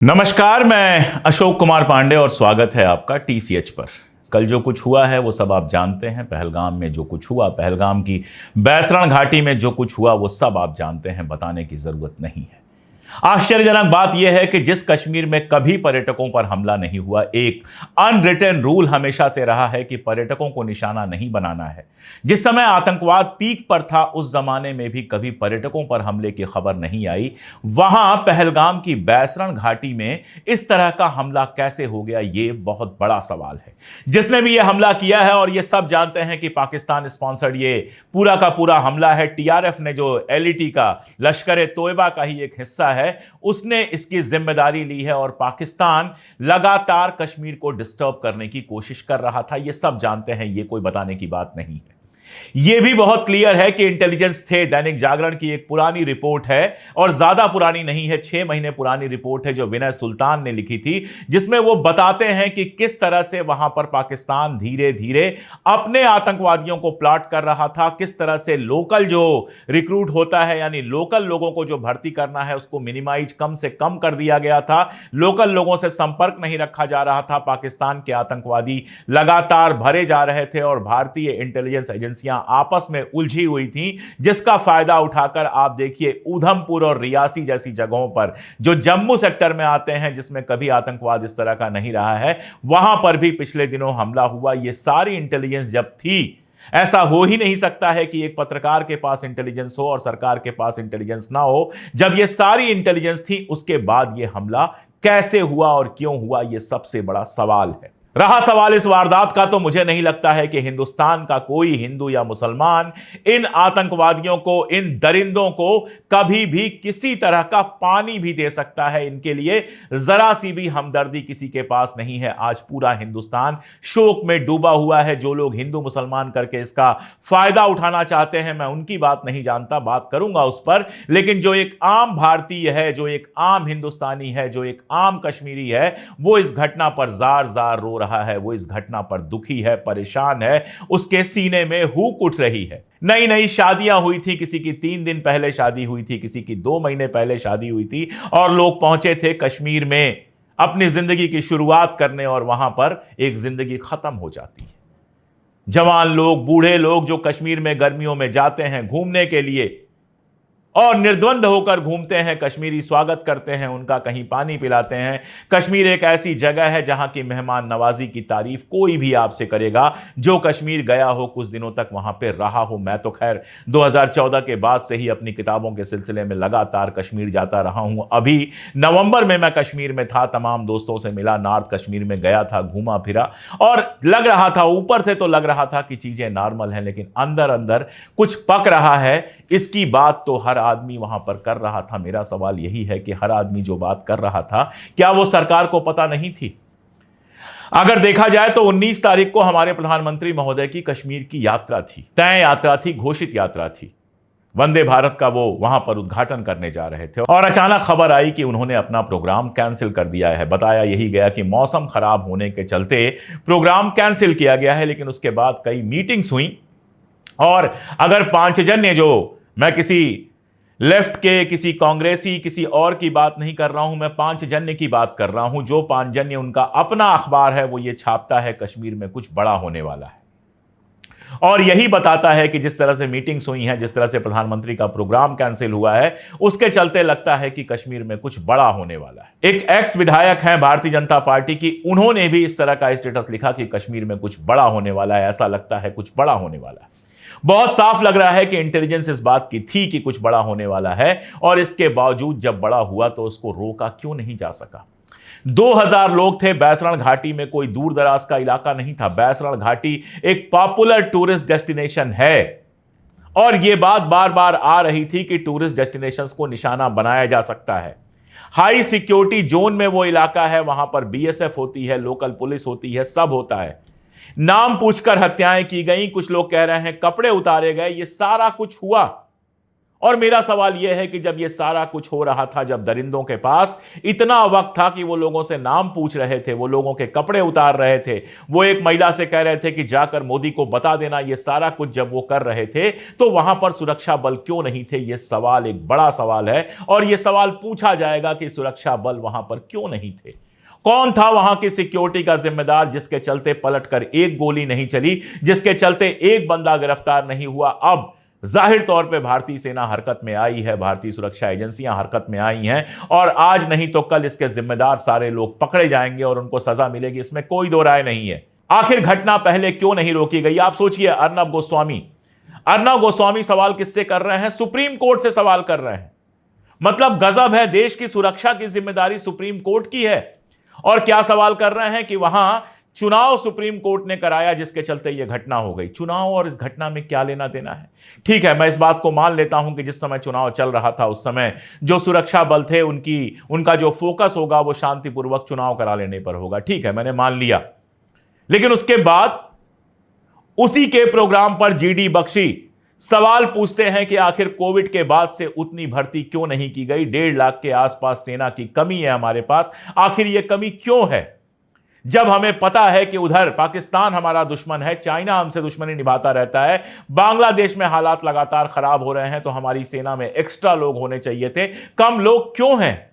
नमस्कार, मैं अशोक कुमार पांडे और स्वागत है आपका टीसीएच पर। कल जो कुछ हुआ है वो सब आप जानते हैं। पहलगाम में जो कुछ हुआ, पहलगाम की बैसरण घाटी में जो कुछ हुआ वो सब आप जानते हैं, बताने की जरूरत नहीं है। आश्चर्यजनक बात यह है कि जिस कश्मीर में कभी पर्यटकों पर हमला नहीं हुआ, एक अनरिटन रूल हमेशा से रहा है कि पर्यटकों को निशाना नहीं बनाना है। जिस समय आतंकवाद पीक पर था उस जमाने में भी कभी पर्यटकों पर हमले की खबर नहीं आई। वहां पहलगाम की बैसरण घाटी में इस तरह का हमला कैसे हो गया, यह बहुत बड़ा सवाल है। जिसने भी यह हमला किया है, और यह सब जानते हैं कि पाकिस्तान स्पॉन्सर्ड ये पूरा का पूरा हमला है। टीआरएफ ने, जो एलईटी का, लश्कर ए तोयबा का ही एक हिस्सा है, उसने इसकी जिम्मेदारी ली है और पाकिस्तान लगातार कश्मीर को डिस्टर्ब करने की कोशिश कर रहा था। यह सब जानते हैं, यह कोई बताने की बात नहीं है। यह भी बहुत क्लियर है कि इंटेलिजेंस थे। दैनिक जागरण की एक पुरानी रिपोर्ट है, और ज्यादा पुरानी नहीं है, 6 महीने पुरानी रिपोर्ट है जो विनय सुल्तान ने लिखी थी, जिसमें वो बताते हैं कि किस तरह से वहां पर पाकिस्तान धीरे धीरे अपने आतंकवादियों को प्लॉट कर रहा था, किस तरह से लोकल जो रिक्रूट होता है, यानी लोकल लोगों को जो भर्ती करना है, उसको मिनिमाइज, कम से कम कर दिया गया था। लोकल लोगों से संपर्क नहीं रखा जा रहा था। पाकिस्तान के आतंकवादी लगातार भरे जा रहे थे और भारतीय इंटेलिजेंस एजेंसी आपस में उलझी हुई थी, जिसका फायदा उठाकर आप देखिए उधमपुर और रियासी जैसी जगहों पर, जो जम्मू सेक्टर में आते हैं, जिसमें कभी आतंकवाद इस तरह का नहीं रहा है, वहां पर भी पिछले दिनों हमला हुआ। यह सारी इंटेलिजेंस जब थी, ऐसा हो ही नहीं सकता है कि एक पत्रकार के पास इंटेलिजेंस हो और सरकार के पास इंटेलिजेंस ना हो। जब यह सारी इंटेलिजेंस थी, उसके बाद यह हमला कैसे हुआ और क्यों हुआ, यह सबसे बड़ा सवाल है। रहा सवाल इस वारदात का, तो मुझे नहीं लगता है कि हिंदुस्तान का कोई हिंदू या मुसलमान इन आतंकवादियों को, इन दरिंदों को कभी भी किसी तरह का पानी भी दे सकता है। इनके लिए जरा सी भी हमदर्दी किसी के पास नहीं है। आज पूरा हिंदुस्तान शोक में डूबा हुआ है। जो लोग हिंदू मुसलमान करके इसका फायदा उठाना चाहते हैं, मैं उनकी बात नहीं जानता, बात करूंगा उस पर, लेकिन जो एक आम भारतीय है, जो एक आम हिंदुस्तानी है, जो एक आम कश्मीरी है, वो इस घटना पर जार जार रो रहा है। वो इस घटना पर दुखी है, परेशान है, उसके सीने में हूक उठ रही है। नई नई शादियां हुई थी, किसी की 3 दिन पहले शादी हुई थी, किसी की 2 महीने पहले शादी हुई थी, और लोग पहुंचे थे कश्मीर में अपनी जिंदगी की शुरुआत करने, और वहां पर एक जिंदगी खत्म हो जाती है। जवान लोग, बूढ़े लोग जो कश्मीर में गर्मियों में जाते हैं घूमने के लिए और निर्द्वंद होकर घूमते हैं, कश्मीरी स्वागत करते हैं, उनका कहीं पानी पिलाते हैं। कश्मीर एक ऐसी जगह है जहां की मेहमान नवाजी की तारीफ कोई भी आपसे करेगा जो कश्मीर गया हो, कुछ दिनों तक वहां पे रहा हो। मैं तो खैर 2014 के बाद से ही अपनी किताबों के सिलसिले में लगातार कश्मीर जाता रहा हूं। अभी नवंबर में मैं कश्मीर में था, तमाम दोस्तों से मिला, नॉर्थ कश्मीर में गया था, घूमा फिरा, और लग रहा था, ऊपर से तो लग रहा था कि चीजें नॉर्मल हैं, लेकिन अंदर अंदर कुछ पक रहा है। इसकी बात तो हर आदमी वहां पर कर रहा था। मेरा सवाल यही है कि हर आदमी जो बात कर रहा था, क्या वो सरकार को पता नहीं थी? अगर देखा जाए तो 19 तारीख को हमारे प्रधानमंत्री महोदय की कश्मीर की यात्रा थी, तय यात्रा थी, घोषित यात्रा थी। वंदे भारत का वो वहां पर उद्घाटन करने जा रहे थे, और अचानक खबर आई कि उन्होंने अपना प्रोग्राम कैंसिल कर दिया है। बताया यही गया कि मौसम खराब होने के चलते प्रोग्राम कैंसिल किया गया है, लेकिन उसके बाद कई मीटिंग्स हुई। और अगर पांचजन्य, जो मैं किसी लेफ्ट के, किसी कांग्रेसी, किसी और की बात नहीं कर रहा हूं, मैं पांचजन्य की बात कर रहा हूं, जो पांचजन्य, उनका अपना अखबार है, वो ये छापता है कश्मीर में कुछ बड़ा होने वाला है, और यही बताता है कि जिस तरह से मीटिंग्स हुई हैं, जिस तरह से प्रधानमंत्री का प्रोग्राम कैंसिल हुआ है, उसके चलते लगता है कि कश्मीर में कुछ बड़ा होने वाला है। एक एक्स विधायक हैं भारतीय जनता पार्टी की, उन्होंने भी इस तरह का स्टेटस लिखा कि कश्मीर में कुछ बड़ा होने वाला है, ऐसा लगता है कुछ बड़ा होने वाला है। बहुत साफ लग रहा है कि इंटेलिजेंस इस बात की थी कि कुछ बड़ा होने वाला है, और इसके बावजूद जब बड़ा हुआ तो उसको रोका क्यों नहीं जा सका? 2000 लोग थे बैसरण घाटी में, कोई दूर दराज का इलाका नहीं था। बैसरण घाटी एक पॉपुलर टूरिस्ट डेस्टिनेशन है, और यह बात बार बार आ रही थी कि टूरिस्ट डेस्टिनेशंस को निशाना बनाया जा सकता है। हाई सिक्योरिटी जोन में वो इलाका है, वहां पर बीएसएफ होती है, लोकल पुलिस होती है, सब होता है। नाम पूछकर हत्याएं की गई, कुछ लोग कह रहे हैं कपड़े उतारे गए, ये सारा कुछ हुआ, और मेरा सवाल यह है कि जब यह सारा कुछ हो रहा था, जब दरिंदों के पास इतना वक्त था कि वो लोगों से नाम पूछ रहे थे, वो लोगों के कपड़े उतार रहे थे, वो एक महिला से कह रहे थे कि जाकर मोदी को बता देना, यह सारा कुछ जब वो कर रहे थे, तो वहां पर सुरक्षा बल क्यों नहीं थे? यह सवाल एक बड़ा सवाल है और यह सवाल पूछा जाएगा कि सुरक्षा बल वहां पर क्यों नहीं थे। कौन था वहां की सिक्योरिटी का जिम्मेदार जिसके चलते पलटकर एक गोली नहीं चली, जिसके चलते एक बंदा गिरफ्तार नहीं हुआ? अब जाहिर तौर पे भारतीय सेना हरकत में आई है, भारतीय सुरक्षा एजेंसियां हरकत में आई हैं और आज नहीं तो कल इसके जिम्मेदार सारे लोग पकड़े जाएंगे और उनको सजा मिलेगी, इसमें कोई दो राय नहीं है। आखिर घटना पहले क्यों नहीं रोकी गई? आप सोचिए, अर्नब गोस्वामी सवाल किससे कर रहे हैं? सुप्रीम कोर्ट से सवाल कर रहे हैं। मतलब गजब है, देश की सुरक्षा की जिम्मेदारी सुप्रीम कोर्ट की है और क्या सवाल कर रहे हैं कि वहां चुनाव सुप्रीम कोर्ट ने कराया जिसके चलते यह घटना हो गई। चुनाव और इस घटना में क्या लेना देना है? ठीक है, मैं इस बात को मान लेता हूं कि जिस समय चुनाव चल रहा था उस समय जो सुरक्षा बल थे उनका जो फोकस होगा वो शांतिपूर्वक चुनाव करा लेने पर होगा। ठीक है, मैंने मान लिया। लेकिन उसके बाद उसी के प्रोग्राम पर जीडी बख्शी सवाल पूछते हैं कि आखिर कोविड के बाद से उतनी भर्ती क्यों नहीं की गई? 1.5 लाख के आसपास सेना की कमी है हमारे पास, आखिर यह कमी क्यों है? जब हमें पता है कि उधर पाकिस्तान हमारा दुश्मन है, चाइना हमसे दुश्मनी निभाता रहता है, बांग्लादेश में हालात लगातार खराब हो रहे हैं, तो हमारी सेना में एक्स्ट्रा लोग होने चाहिए थे। कम लोग क्यों हैं?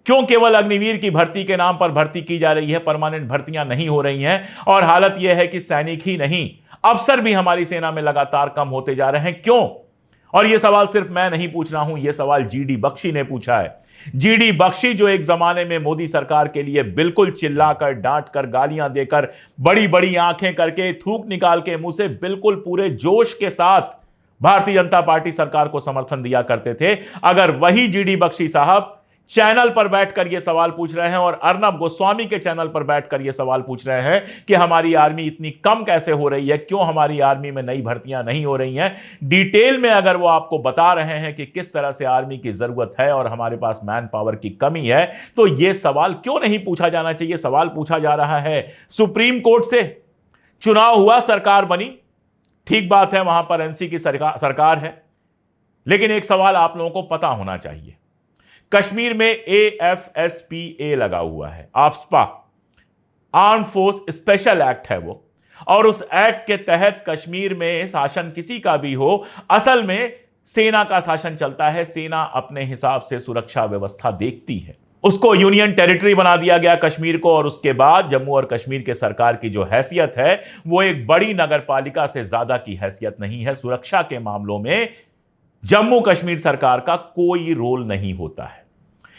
क्यों केवल अग्निवीर की भर्ती के नाम पर भर्ती की जा रही है, परमानेंट भर्तियां नहीं हो रही हैं? और हालत यह है कि सैनिक ही नहीं, अफसर भी हमारी सेना में लगातार कम होते जा रहे हैं, क्यों? और यह सवाल सिर्फ मैं नहीं पूछ रहा हूं, यह सवाल जीडी बख्शी ने पूछा है। जीडी बख्शी जो एक जमाने में मोदी सरकार के लिए बिल्कुल चिल्लाकर, डांटकर, गालियां देकर, बड़ी बड़ी आंखें करके, थूक निकाल के मुंह से बिल्कुल पूरे जोश के साथ भारतीय जनता पार्टी सरकार को समर्थन दिया करते थे, अगर वही जीडी बख्शी साहब चैनल पर बैठकर यह सवाल पूछ रहे हैं और अर्नब गोस्वामी के चैनल पर बैठकर यह सवाल पूछ रहे हैं कि हमारी आर्मी इतनी कम कैसे हो रही है, क्यों हमारी आर्मी में नई भर्तियां नहीं हो रही हैं, डिटेल में अगर वो आपको बता रहे हैं कि किस तरह से आर्मी की जरूरत है और हमारे पास मैन पावर की कमी है, तो यह सवाल क्यों नहीं पूछा जाना चाहिए? सवाल पूछा जा रहा है सुप्रीम कोर्ट से। चुनाव हुआ, सरकार बनी, ठीक बात है, वहां पर एनसी की सरकार है, लेकिन एक सवाल आप लोगों को पता होना चाहिए, कश्मीर में AFSPA लगा हुआ है, AFSPA, arm force special act है वो, और उस एक्ट के तहत कश्मीर में शासन किसी का भी हो, असल में सेना का शासन चलता है। सेना अपने हिसाब से सुरक्षा व्यवस्था देखती है, उसको यूनियन टेरिटरी बना दिया गया कश्मीर को, और उसके बाद जम्मू और कश्मीर के सरकार की जो हैसियत है वो एक बड़ी नगरपालिका से ज्यादा की हैसियत नहीं है। सुरक्षा के मामलों में जम्मू कश्मीर सरकार का कोई रोल नहीं होता है,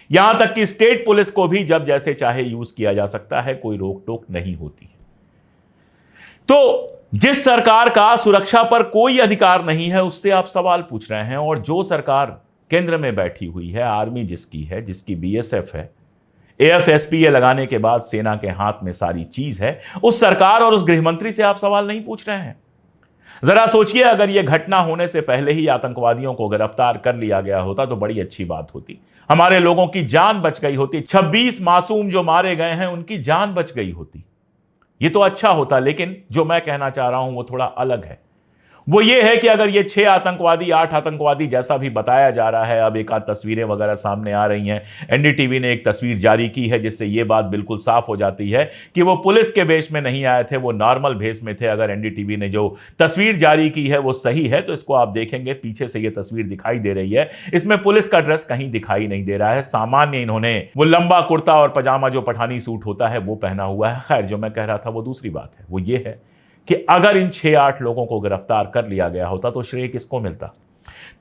यहां तक कि स्टेट पुलिस को भी जब जैसे चाहे यूज किया जा सकता है, कोई रोक टोक नहीं होती है। तो जिस सरकार का सुरक्षा पर कोई अधिकार नहीं है उससे आप सवाल पूछ रहे हैं, और जो सरकार केंद्र में बैठी हुई है, आर्मी जिसकी है, जिसकी BSF है, AFSPA लगाने के बाद सेना के हाथ में सारी चीज है, उस सरकार और उस गृहमंत्री से आप सवाल नहीं पूछ रहे हैं। जरा सोचिए, अगर यह घटना होने से पहले ही आतंकवादियों को गिरफ्तार कर लिया गया होता तो बड़ी अच्छी बात होती, हमारे लोगों की जान बच गई होती, 26 मासूम जो मारे गए हैं उनकी जान बच गई होती, ये तो अच्छा होता। लेकिन जो मैं कहना चाह रहा हूं वो थोड़ा अलग है, वो ये है कि अगर ये 6 आतंकवादी 8 आतंकवादी जैसा भी बताया जा रहा है, अब एक आध तस्वीरें वगैरह सामने आ रही हैं, NDTV ने एक तस्वीर जारी की है जिससे ये बात बिल्कुल साफ हो जाती है कि वो पुलिस के भेष में नहीं आए थे, वो नॉर्मल भेष में थे। अगर NDTV ने जो तस्वीर जारी की है वो सही है तो इसको आप देखेंगे, पीछे से ये तस्वीर दिखाई दे रही है, इसमें पुलिस का ड्रेस कहीं दिखाई नहीं दे रहा है, सामान्य इन्होंने वो लंबा कुर्ता और पजामा जो पठानी सूट होता है वो पहना हुआ है। खैर, जो मैं कह रहा था वो दूसरी बात है, वो ये है कि अगर इन 6-8 लोगों को गिरफ्तार कर लिया गया होता तो श्रेय किसको मिलता?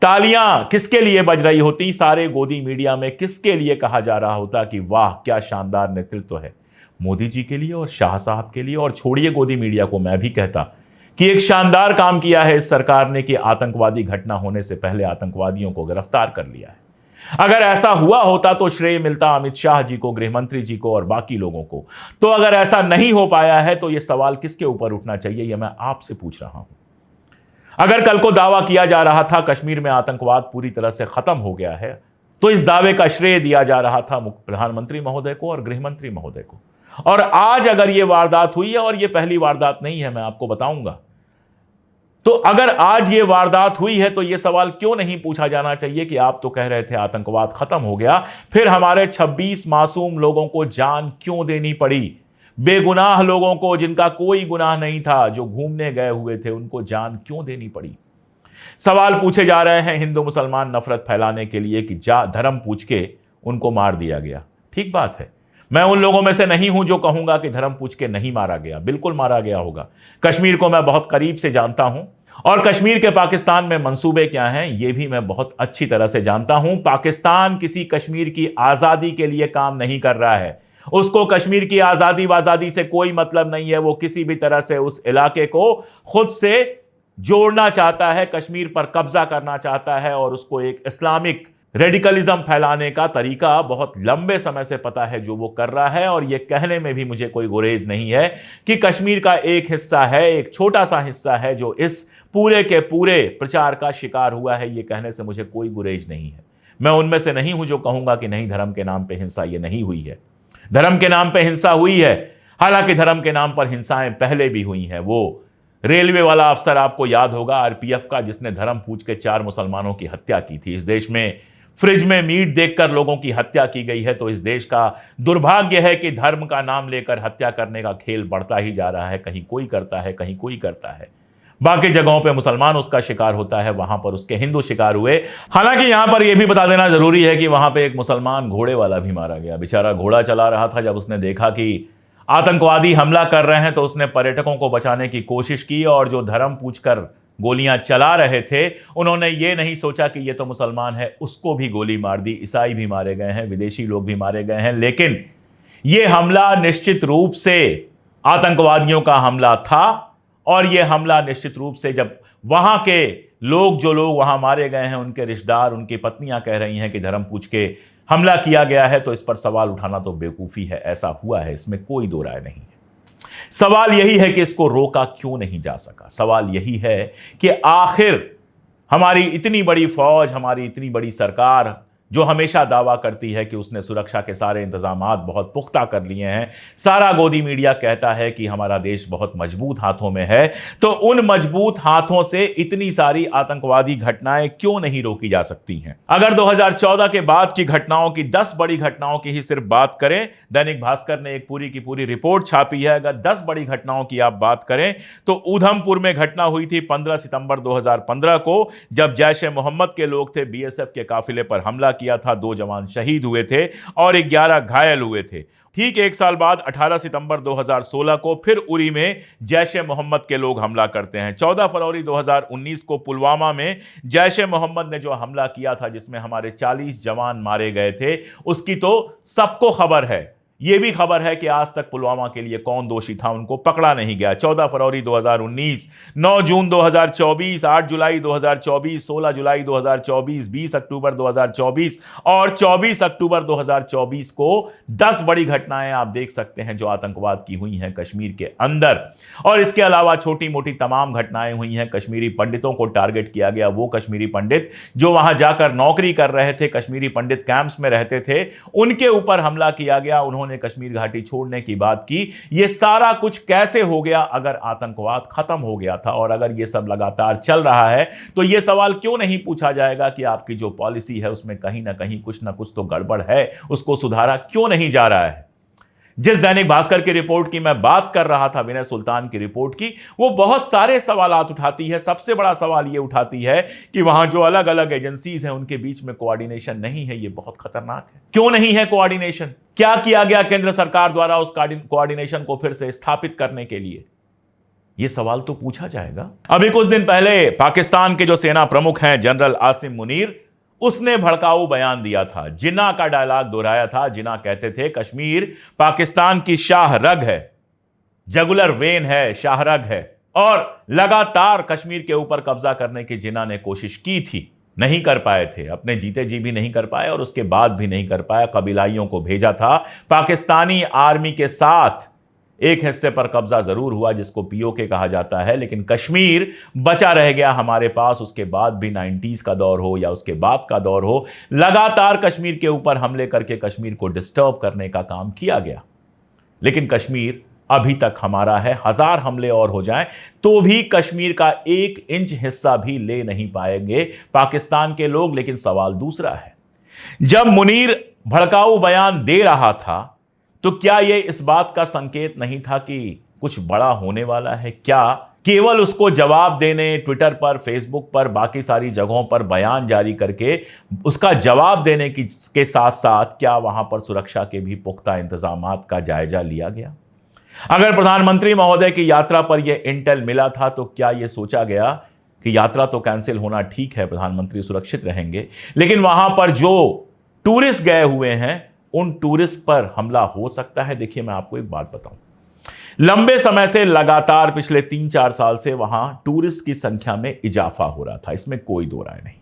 तालियां किसके लिए बज रही होती? सारे गोदी मीडिया में किसके लिए कहा जा रहा होता कि वाह क्या शानदार नेतृत्व है? मोदी जी के लिए और शाह साहब के लिए। और छोड़िए गोदी मीडिया को, मैं भी कहता कि एक शानदार काम किया है इस सरकार ने कि आतंकवादी घटना होने से पहले आतंकवादियों को गिरफ्तार कर लिया है। अगर ऐसा हुआ होता तो श्रेय मिलता अमित शाह जी को, गृहमंत्री जी को और बाकी लोगों को। तो अगर ऐसा नहीं हो पाया है तो यह सवाल किसके ऊपर उठना चाहिए, यह मैं आपसे पूछ रहा हूं। अगर कल को दावा किया जा रहा था कश्मीर में आतंकवाद पूरी तरह से खत्म हो गया है, तो इस दावे का श्रेय दिया जा रहा था प्रधानमंत्री महोदय को और गृहमंत्री महोदय को। और आज अगर यह वारदात हुई है, और यह पहली वारदात नहीं है, मैं आपको बताऊंगा, तो अगर आज ये वारदात हुई है तो ये सवाल क्यों नहीं पूछा जाना चाहिए कि आप तो कह रहे थे आतंकवाद खत्म हो गया, फिर हमारे 26 मासूम लोगों को जान क्यों देनी पड़ी? बेगुनाह लोगों को, जिनका कोई गुनाह नहीं था, जो घूमने गए हुए थे, उनको जान क्यों देनी पड़ी? सवाल पूछे जा रहे हैं हिंदू मुसलमान नफरत फैलाने के लिए कि धर्म पूछ के उनको मार दिया गया। ठीक बात है, मैं उन लोगों में से नहीं हूं जो कहूंगा कि धर्म पूछ के नहीं मारा गया, बिल्कुल मारा गया होगा। कश्मीर को मैं बहुत करीब से जानता हूं और कश्मीर के पाकिस्तान में मंसूबे क्या हैं यह भी मैं बहुत अच्छी तरह से जानता हूं। पाकिस्तान किसी कश्मीर की आजादी के लिए काम नहीं कर रहा है, उसको कश्मीर की आजादी वाजादी से कोई मतलब नहीं है। वो किसी भी तरह से उस इलाके को खुद से जोड़ना चाहता है, कश्मीर पर कब्जा करना चाहता है और उसको एक इस्लामिक रेडिकलिज्म फैलाने का तरीका बहुत लंबे समय से पता है जो वो कर रहा है। और ये कहने में भी मुझे कोई गुरेज नहीं है कि कश्मीर का एक हिस्सा है, एक छोटा सा हिस्सा है जो इस पूरे के पूरे प्रचार का शिकार हुआ है। ये कहने से मुझे कोई गुरेज नहीं है। मैं उनमें से नहीं हूं जो कहूंगा कि नहीं, धर्म के नाम पे हिंसा ये नहीं हुई है। धर्म के नाम पे हिंसा हुई है, हालांकि धर्म के नाम पर हिंसाएं पहले भी हुई हैं। वो रेलवे वाला अफसर आपको याद होगा, आरपीएफ का, जिसने धर्म पूछ के 4 मुसलमानों की हत्या की थी। इस देश में फ्रिज में मीट देखकर लोगों की हत्या की गई है। तो इस देश का दुर्भाग्य है कि धर्म का नाम लेकर हत्या करने का खेल बढ़ता ही जा रहा है। कहीं कोई करता है, कहीं कोई करता है। बाकी जगहों पे मुसलमान उसका शिकार होता है, वहां पर उसके हिंदू शिकार हुए। हालांकि यहां पर यह भी बता देना जरूरी है कि वहां पे एक मुसलमान घोड़े वाला भी मारा गया। बेचारा घोड़ा चला रहा था, जब उसने देखा कि आतंकवादी हमला कर रहे हैं तो उसने पर्यटकों को बचाने की कोशिश की और जो धर्म पूछकर गोलियां चला रहे थे उन्होंने ये नहीं सोचा कि ये तो मुसलमान है, उसको भी गोली मार दी। ईसाई भी मारे गए हैं, विदेशी लोग भी मारे गए हैं, लेकिन यह हमला निश्चित रूप से आतंकवादियों का हमला था। और यह हमला निश्चित रूप से, जब वहां के लोग, जो लोग वहां मारे गए हैं, उनके रिश्तेदार, उनकी पत्नियां कह रही हैं कि धर्म पूछ के हमला किया गया है, तो इस पर सवाल उठाना तो बेवकूफी है। ऐसा हुआ है, इसमें कोई दो राय नहीं है। सवाल यही है कि इसको रोका क्यों नहीं जा सका। सवाल यही है कि आखिर हमारी इतनी बड़ी फौज, हमारी इतनी बड़ी सरकार, जो हमेशा दावा करती है कि उसने सुरक्षा के सारे इंतजामात बहुत पुख्ता कर लिए हैं, सारा गोदी मीडिया कहता है कि हमारा देश बहुत मजबूत हाथों में है, तो उन मजबूत हाथों से इतनी सारी आतंकवादी घटनाएं क्यों नहीं रोकी जा सकती हैं? अगर 2014 के बाद की घटनाओं की, 10 बड़ी घटनाओं की ही सिर्फ बात करें, दैनिक भास्कर ने एक पूरी की पूरी रिपोर्ट छापी है। अगर 10 बड़ी घटनाओं की आप बात करें तो उधमपुर में घटना हुई थी 15 सितंबर 2015 को, जब जैश ए मोहम्मद के लोग थे, बीएसएफ के काफिले पर हमला किया था। 2 जवान शहीद हुए थे और 11 घायल हुए थे। ठीक 1 साल बाद 18 सितंबर 2016 को फिर उरी में जैश ए मोहम्मद के लोग हमला करते हैं। 14 फरवरी 2019 को पुलवामा में जैश ए मोहम्मद ने जो हमला किया था, जिसमें हमारे 40 जवान मारे गए थे, उसकी तो सबको खबर है। यह भी खबर है कि आज तक पुलवामा के लिए कौन दोषी था, उनको पकड़ा नहीं गया। 14 फरवरी 2019, 9 जून 2024, 8 जुलाई 2024, 16 जुलाई 2024, 20 अक्टूबर 2024 और 24 अक्टूबर 2024 को 10 बड़ी घटनाएं आप देख सकते हैं जो आतंकवाद की हुई हैं कश्मीर के अंदर। और इसके अलावा छोटी मोटी तमाम घटनाएं हुई हैं। कश्मीरी पंडितों को टारगेट किया गया। वो कश्मीरी पंडित जो वहां जाकर नौकरी कर रहे थे, कश्मीरी पंडित कैंप्स में रहते थे, उनके ऊपर हमला किया गया। उन्होंने कश्मीर घाटी छोड़ने की बात की। यह सारा कुछ कैसे हो गया अगर आतंकवाद खत्म हो गया था? और अगर यह सब लगातार चल रहा है तो यह सवाल क्यों नहीं पूछा जाएगा कि आपकी जो पॉलिसी है उसमें कहीं ना कहीं कुछ ना कुछ तो गड़बड़ है, उसको सुधारा क्यों नहीं जा रहा है? जिस दैनिक भास्कर की रिपोर्ट की मैं बात कर रहा था, विनय सुल्तान की रिपोर्ट की, वो बहुत सारे सवालात उठाती है। सबसे बड़ा सवाल ये उठाती है कि वहां जो अलग अलग एजेंसीज हैं उनके बीच में कोऑर्डिनेशन नहीं है। ये बहुत खतरनाक है। क्यों नहीं है कोऑर्डिनेशन? क्या किया गया केंद्र सरकार द्वारा उस कोऑर्डिनेशन को फिर से स्थापित करने के लिए? यह सवाल तो पूछा जाएगा। अभी कुछ दिन पहले पाकिस्तान के जो सेना प्रमुख हैं, जनरल आसिम मुनीर, उसने भड़काऊ बयान दिया था, जिन्ना का डायलॉग दोहराया था। जिन्ना कहते थे कश्मीर पाकिस्तान की शाह रग है, जगुलर वेन है, शाहरग है। और लगातार कश्मीर के ऊपर कब्जा करने की जिन्ना ने कोशिश की थी, नहीं कर पाए थे। अपने जीते जी भी नहीं कर पाए और उसके बाद भी नहीं कर पाया। कबीलाइयों को भेजा था, पाकिस्तानी आर्मी के साथ एक हिस्से पर कब्जा जरूर हुआ जिसको पीओके कहा जाता है, लेकिन कश्मीर बचा रह गया हमारे पास। उसके बाद भी 90s का दौर हो या उसके बाद का दौर हो, लगातार कश्मीर के ऊपर हमले करके कश्मीर को डिस्टर्ब करने का काम किया गया। लेकिन कश्मीर अभी तक हमारा है। 1000 हमले और हो जाएं तो भी कश्मीर का 1 इंच हिस्सा भी ले नहीं पाएंगे पाकिस्तान के लोग। लेकिन सवाल दूसरा है, जब मुनीर भड़काऊ बयान दे रहा था तो क्या यह इस बात का संकेत नहीं था कि कुछ बड़ा होने वाला है? क्या केवल उसको जवाब देने, ट्विटर पर, फेसबुक पर, बाकी सारी जगहों पर बयान जारी करके उसका जवाब देने के साथ साथ क्या वहां पर सुरक्षा के भी पुख्ता इंतजामात का जायजा लिया गया? अगर प्रधानमंत्री महोदय की यात्रा पर यह इंटेल मिला था तो क्या यह सोचा गया कि यात्रा तो कैंसिल होना ठीक है, प्रधानमंत्री सुरक्षित रहेंगे, लेकिन वहां पर जो टूरिस्ट गए हुए हैं उन टूरिस्ट पर हमला हो सकता है? देखिए, मैं आपको एक बात बताऊं, लंबे समय से लगातार पिछले 3-4 साल से वहां टूरिस्ट की संख्या में इजाफा हो रहा था, इसमें कोई दो राय नहीं।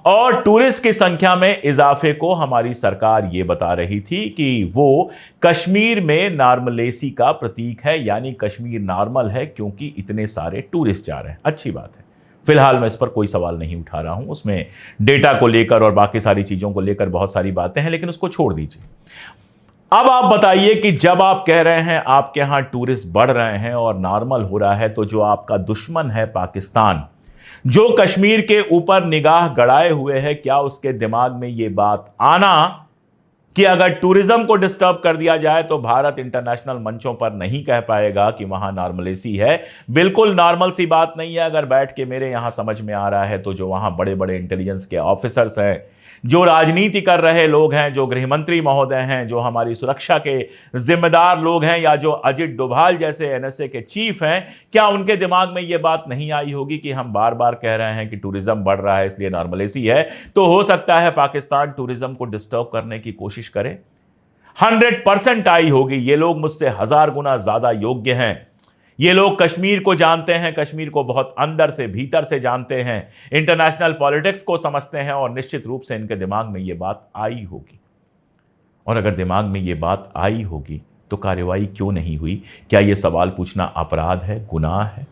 और टूरिस्ट की संख्या में इजाफे को हमारी सरकार यह बता रही थी कि वो कश्मीर में नॉर्मलेसी का प्रतीक है, यानी कश्मीर नॉर्मल है क्योंकि इतने सारे टूरिस्ट जा रहे हैं। अच्छी बात है, फिलहाल मैं इस पर कोई सवाल नहीं उठा रहा हूं, उसमें डेटा को लेकर और बाकी सारी चीजों को लेकर बहुत सारी बातें हैं, लेकिन उसको छोड़ दीजिए। अब आप बताइए कि जब आप कह रहे हैं आपके यहां टूरिस्ट बढ़ रहे हैं और नॉर्मल हो रहा है, तो जो आपका दुश्मन है पाकिस्तान, जो कश्मीर के ऊपर निगाह गड़ाए हुए है, क्या उसके दिमाग में यह बात आना कि अगर टूरिज्म को डिस्टर्ब कर दिया जाए तो भारत इंटरनेशनल मंचों पर नहीं कह पाएगा कि वहां नॉर्मलेसी है? बिल्कुल नॉर्मल सी बात नहीं है। अगर बैठ के मेरे यहां समझ में आ रहा है तो जो वहां बड़े बड़े इंटेलिजेंस के ऑफिसर्स हैं, जो राजनीति कर रहे लोग हैं, जो गृहमंत्री महोदय हैं, जो हमारी सुरक्षा के जिम्मेदार लोग हैं, या जो अजित डोभाल जैसे एनएसए के चीफ हैं, क्या उनके दिमाग में यह बात नहीं आई होगी कि हम बार बार कह रहे हैं कि टूरिज्म बढ़ रहा है इसलिए नॉर्मलेसी है, तो हो सकता है पाकिस्तान टूरिज्म को डिस्टर्ब करने की कोशिश करे? 100% आई होगी। ये लोग मुझसे 1000 गुना ज्यादा योग्य हैं। ये लोग कश्मीर को जानते हैं, कश्मीर को बहुत अंदर से भीतर से जानते हैं, इंटरनेशनल पॉलिटिक्स को समझते हैं, और निश्चित रूप से इनके दिमाग में यह बात आई होगी। और अगर दिमाग में यह बात आई होगी तो कार्रवाई क्यों नहीं हुई? क्या यह सवाल पूछना अपराध है, गुनाह है?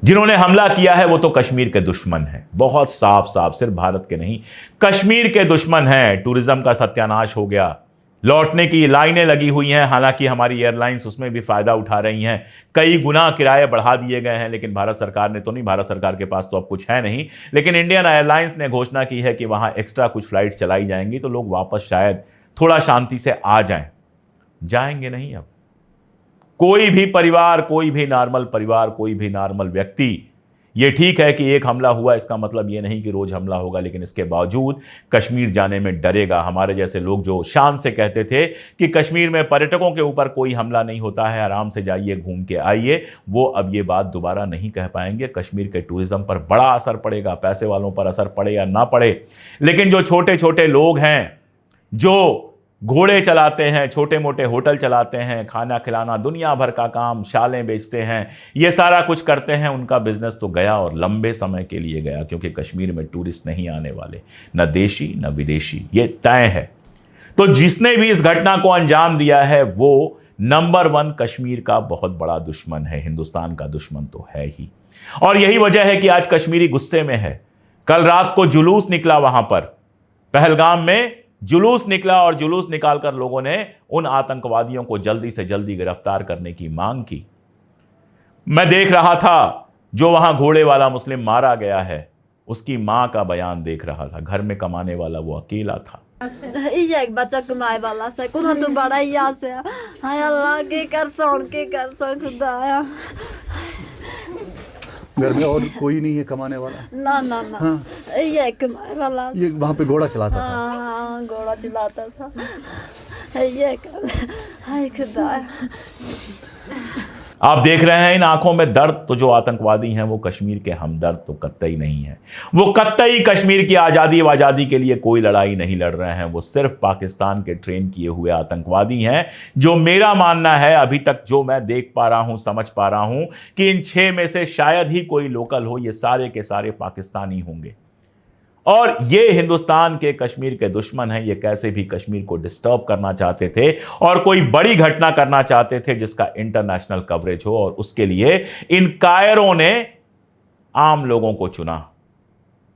जिन्होंने हमला किया है वो तो कश्मीर के दुश्मन हैं, बहुत साफ साफ, सिर्फ भारत के नहीं, कश्मीर के दुश्मन हैं। टूरिज्म का सत्यानाश हो गया, लौटने की लाइनें लगी हुई हैं, हालांकि हमारी एयरलाइंस उसमें भी फायदा उठा रही हैं, कई गुना किराए बढ़ा दिए गए हैं, लेकिन भारत सरकार ने तो नहीं, भारत सरकार के पास तो अब कुछ है नहीं, लेकिन इंडियन एयरलाइंस ने घोषणा की है कि वहां एक्स्ट्रा कुछ फ्लाइट्स चलाई जाएंगी तो लोग वापस शायद थोड़ा शांति से आ जाएं। जाएंगे नहीं। अब कोई भी परिवार, कोई भी नॉर्मल परिवार, कोई भी नॉर्मल व्यक्ति, ये ठीक है कि एक हमला हुआ, इसका मतलब ये नहीं कि रोज हमला होगा, लेकिन इसके बावजूद कश्मीर जाने में डरेगा। हमारे जैसे लोग जो शान से कहते थे कि कश्मीर में पर्यटकों के ऊपर कोई हमला नहीं होता है, आराम से जाइए, घूम के आइए, वो अब ये बात दोबारा नहीं कह पाएंगे। कश्मीर के टूरिज्म पर बड़ा असर पड़ेगा, पैसे वालों पर असर पड़े या ना पड़े, लेकिन जो छोटे छोटे लोग हैं, जो घोड़े चलाते हैं, छोटे मोटे होटल चलाते हैं, खाना खिलाना, दुनिया भर का काम, शालें बेचते हैं, ये सारा कुछ करते हैं, उनका बिजनेस तो गया, और लंबे समय के लिए गया, क्योंकि कश्मीर में टूरिस्ट नहीं आने वाले, न देशी न विदेशी, ये तय है। तो जिसने भी इस घटना को अंजाम दिया है वो नंबर 1 कश्मीर का बहुत बड़ा दुश्मन है, हिंदुस्तान का दुश्मन तो है ही। और यही वजह है कि आज कश्मीरी गुस्से में है। कल रात को जुलूस निकला, वहां पर पहलगाम में जुलूस निकला, और जुलूस निकालकर लोगों ने उन आतंकवादियों को जल्दी से जल्दी गिरफ्तार करने की मांग की। मैं देख रहा था जो वहां घोड़े वाला मुस्लिम मारा गया है, उसकी मां का बयान देख रहा था। घर में कमाने वाला वो अकेला था। एक बच्चा कमाए वाला से को तो बड़ा ही आस है। हाय अल्लाह के कर खुदाया। घर में और कोई नहीं है कमाने वाला? ना ना ना, हाँ। ये कमाए वाला, ये वहाँ पे घोड़ा चलाता था? हाँ, घोड़ा चलाता था। ये हाय खुदाया। आप देख रहे हैं इन आंखों में दर्द, तो जो आतंकवादी हैं वो कश्मीर के हमदर्द तो कतई नहीं है। वो कतई कश्मीर की आज़ादी के लिए कोई लड़ाई नहीं लड़ रहे हैं। वो सिर्फ पाकिस्तान के ट्रेन किए हुए आतंकवादी हैं, जो मेरा मानना है, अभी तक जो मैं देख पा रहा हूं, समझ पा रहा हूं, कि इन 6 में से शायद ही कोई लोकल हो, ये सारे के सारे पाकिस्तानी होंगे। और ये हिंदुस्तान के कश्मीर के दुश्मन हैं। ये कैसे भी कश्मीर को डिस्टर्ब करना चाहते थे और कोई बड़ी घटना करना चाहते थे जिसका इंटरनेशनल कवरेज हो, और उसके लिए इन कायरों ने आम लोगों को चुना।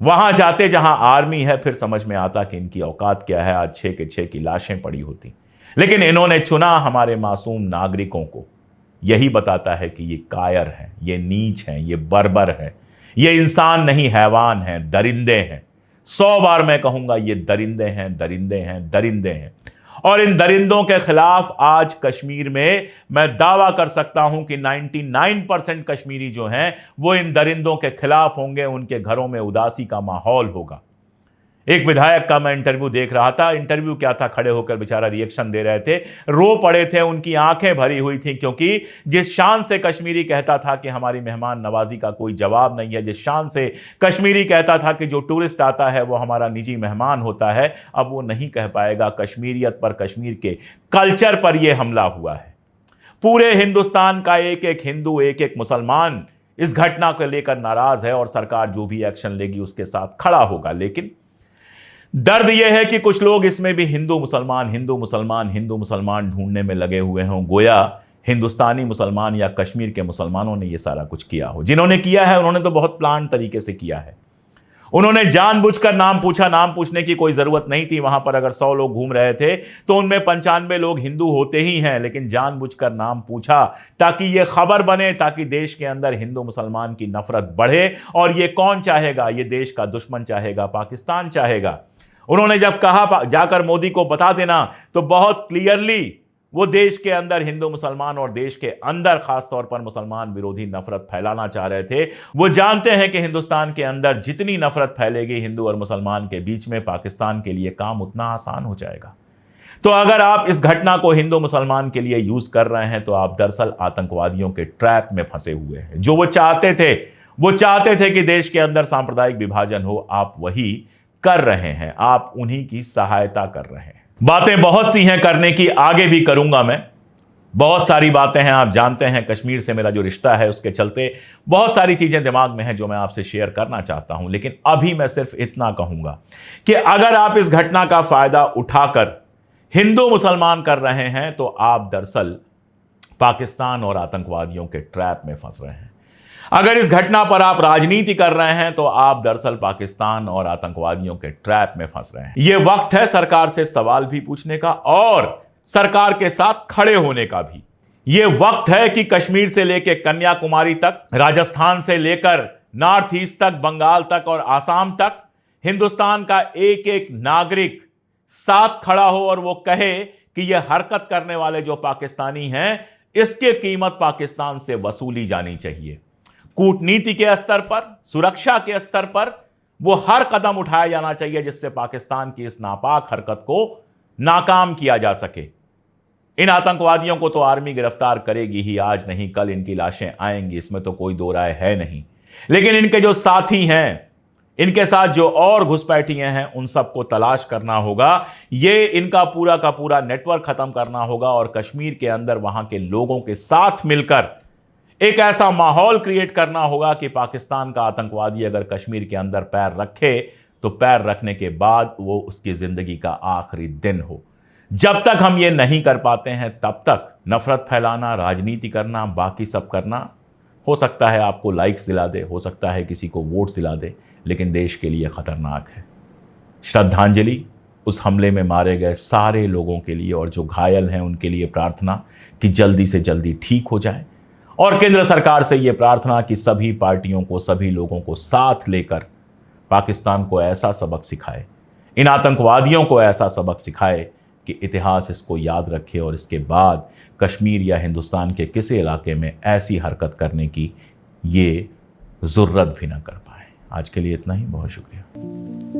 वहां जाते जहां आर्मी है, फिर समझ में आता कि इनकी औकात क्या है। आज 6 के 6 की लाशें पड़ी होती, लेकिन इन्होंने चुना हमारे मासूम नागरिकों को। यही बताता है कि ये कायर हैं, ये नीच हैं, ये बर्बर हैं, ये इंसान नहीं हैवान हैं, दरिंदे हैं। 100 बार मैं कहूंगा ये दरिंदे हैं, दरिंदे हैं, दरिंदे हैं। और इन दरिंदों के खिलाफ आज कश्मीर में मैं दावा कर सकता हूं कि 99% कश्मीरी जो हैं वो इन दरिंदों के खिलाफ होंगे। उनके घरों में उदासी का माहौल होगा। एक विधायक का मैं इंटरव्यू देख रहा था। इंटरव्यू क्या था, खड़े होकर बेचारा रिएक्शन दे रहे थे, रो पड़े थे, उनकी आंखें भरी हुई थी, क्योंकि जिस शान से कश्मीरी कहता था कि हमारी मेहमान नवाजी का कोई जवाब नहीं है, जिस शान से कश्मीरी कहता था कि जो टूरिस्ट आता है वो हमारा निजी मेहमान होता है, अब वो नहीं कह पाएगा। कश्मीरियत पर, कश्मीर के कल्चर पर यह हमला हुआ है। पूरे हिंदुस्तान का एक एक हिंदू, एक एक मुसलमान इस घटना को लेकर नाराज है और सरकार जो भी एक्शन लेगी उसके साथ खड़ा होगा। लेकिन दर्द यह है कि कुछ लोग इसमें भी हिंदू मुसलमान, हिंदू मुसलमान, हिंदू मुसलमान ढूंढने में लगे हुए हों, गोया हिंदुस्तानी मुसलमान या कश्मीर के मुसलमानों ने यह सारा कुछ किया हो। जिन्होंने किया है उन्होंने तो बहुत प्लान तरीके से किया है। उन्होंने जानबूझकर नाम पूछा, नाम पूछने की कोई जरूरत नहीं थी। वहां पर अगर 100 लोग घूम रहे थे तो उनमें 95 लोग हिंदू होते ही हैं, लेकिन जानबूझकर नाम पूछा ताकि यह खबर बने, ताकि देश के अंदर हिंदू मुसलमान की नफरत बढ़े। और यह कौन चाहेगा? यह देश का दुश्मन चाहेगा, पाकिस्तान चाहेगा। उन्होंने जब कहा जाकर मोदी को बता देना, तो बहुत क्लियरली वो देश के अंदर हिंदू मुसलमान और देश के अंदर खासतौर पर मुसलमान विरोधी नफरत फैलाना चाह रहे थे। वो जानते हैं कि हिंदुस्तान के अंदर जितनी नफरत फैलेगी हिंदू और मुसलमान के बीच में, पाकिस्तान के लिए काम उतना आसान हो जाएगा। तो अगर आप इस घटना को हिंदू मुसलमान के लिए यूज कर रहे हैं तो आप दरअसल आतंकवादियों के ट्रैप में फंसे हुए हैं। जो वो चाहते थे कि देश के अंदर सांप्रदायिक विभाजन हो, आप वही कर रहे हैं, आप उन्हीं की सहायता कर रहे हैं। बातें बहुत सी हैं करने की, आगे भी करूंगा मैं। बहुत सारी बातें हैं, आप जानते हैं कश्मीर से मेरा जो रिश्ता है उसके चलते बहुत सारी चीजें दिमाग में हैं जो मैं आपसे शेयर करना चाहता हूं। लेकिन अभी मैं सिर्फ इतना कहूंगा कि अगर आप इस घटना का फायदा उठाकर हिंदू मुसलमान कर रहे हैं तो आप दरअसल पाकिस्तान और आतंकवादियों के ट्रैप में फंस रहे हैं। अगर इस घटना पर आप राजनीति कर रहे हैं तो आप दरअसल पाकिस्तान और आतंकवादियों के ट्रैप में फंस रहे हैं। यह वक्त है सरकार से सवाल भी पूछने का और सरकार के साथ खड़े होने का भी। यह वक्त है कि कश्मीर से लेकर कन्याकुमारी तक, राजस्थान से लेकर नॉर्थ ईस्ट तक, बंगाल तक और आसाम तक हिंदुस्तान का एक एक नागरिक साथ खड़ा हो और वो कहे कि यह हरकत करने वाले जो पाकिस्तानी हैं इसकी कीमत पाकिस्तान से वसूली जानी चाहिए। कूटनीति के स्तर पर, सुरक्षा के स्तर पर वो हर कदम उठाया जाना चाहिए जिससे पाकिस्तान की इस नापाक हरकत को नाकाम किया जा सके। इन आतंकवादियों को तो आर्मी गिरफ्तार करेगी ही, आज नहीं कल इनकी लाशें आएंगी, इसमें तो कोई दो राय है नहीं। लेकिन इनके जो साथी हैं, इनके साथ जो और घुसपैठिए हैं, उन सबको तलाश करना होगा। ये इनका पूरा का पूरा नेटवर्क खत्म करना होगा और कश्मीर के अंदर वहां के लोगों के साथ मिलकर एक ऐसा माहौल क्रिएट करना होगा कि पाकिस्तान का आतंकवादी अगर कश्मीर के अंदर पैर रखे तो पैर रखने के बाद वो उसकी जिंदगी का आखिरी दिन हो। जब तक हम ये नहीं कर पाते हैं तब तक नफरत फैलाना, राजनीति करना, बाकी सब करना, हो सकता है आपको लाइक्स दिला दे, हो सकता है किसी को वोट्स दिला दे, लेकिन देश के लिए खतरनाक है। श्रद्धांजलि उस हमले में मारे गए सारे लोगों के लिए और जो घायल हैं उनके लिए प्रार्थना कि जल्दी से जल्दी ठीक हो जाए। और केंद्र सरकार से यह प्रार्थना कि सभी पार्टियों को, सभी लोगों को साथ लेकर पाकिस्तान को ऐसा सबक सिखाए, इन आतंकवादियों को ऐसा सबक सिखाए कि इतिहास इसको याद रखे और इसके बाद कश्मीर या हिंदुस्तान के किसी इलाके में ऐसी हरकत करने की ये ज़रूरत भी ना कर पाए। आज के लिए इतना ही, बहुत शुक्रिया।